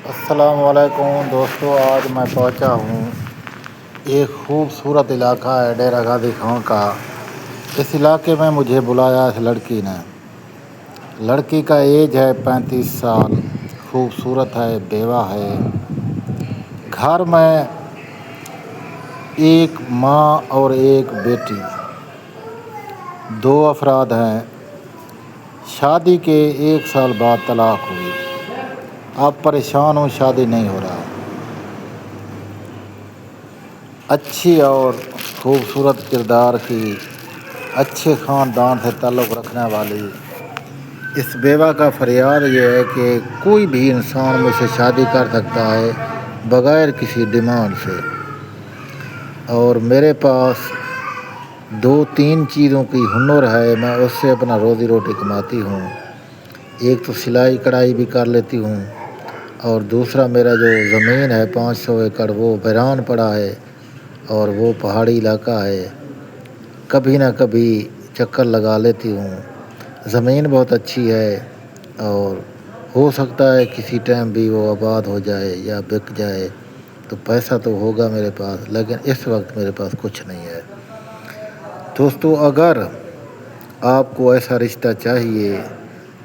السلام علیکم دوستو، آج میں پہنچا ہوں ایک خوبصورت علاقہ ہے ڈیرہ غازی خان کا۔ اس علاقے میں مجھے بلایا اس لڑکی نے۔ لڑکی کا ایج ہے 35 سال، خوبصورت ہے، بیوہ ہے۔ گھر میں ایک ماں اور ایک بیٹی، 2 افراد ہیں۔ شادی کے 1 سال بعد طلاق ہوئی۔ اب پریشان ہوں، شادی نہیں ہو رہا۔ اچھی اور خوبصورت کردار کی، اچھے خاندان سے تعلق رکھنے والی اس بیوہ کا فریاد یہ ہے کہ کوئی بھی انسان مجھ سے شادی کر سکتا ہے بغیر کسی ڈیمانڈ سے، اور میرے پاس 2-3 چیزوں کی ہنر ہے، میں اس سے اپنا روزی روٹی کماتی ہوں۔ ایک تو سلائی کڑھائی بھی کر لیتی ہوں، اور دوسرا میرا جو زمین ہے 500 ایکڑ وہ ویران پڑا ہے، اور وہ پہاڑی علاقہ ہے، کبھی نہ کبھی چکر لگا لیتی ہوں۔ زمین بہت اچھی ہے، اور ہو سکتا ہے کسی ٹائم بھی وہ آباد ہو جائے یا بک جائے، تو پیسہ تو ہوگا میرے پاس، لیکن اس وقت میرے پاس کچھ نہیں ہے۔ دوستو، اگر آپ کو ایسا رشتہ چاہیے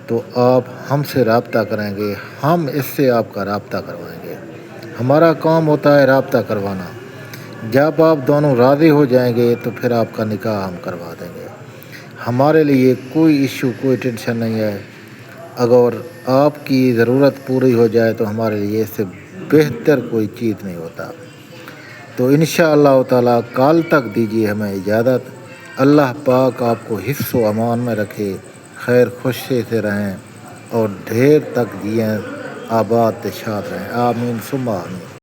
تو آپ ہم سے رابطہ کریں گے، ہم اس سے آپ کا رابطہ کروائیں گے۔ ہمارا کام ہوتا ہے رابطہ کروانا۔ جب آپ دونوں راضی ہو جائیں گے تو پھر آپ کا نکاح ہم کروا دیں گے۔ ہمارے لیے کوئی ایشو، کوئی ٹینشن نہیں ہے۔ اگر آپ کی ضرورت پوری ہو جائے تو ہمارے لیے اس سے بہتر کوئی چیز نہیں ہوتا۔ تو انشاءاللہ تعالیٰ کل تک دیجیے ہمیں اجازت۔ اللہ پاک آپ کو حفظ و امان میں رکھے، خیر خوشی سے رہیں اور ڈھیر تک جئیں، آباد شاد رہیں، آمین ثم آمین۔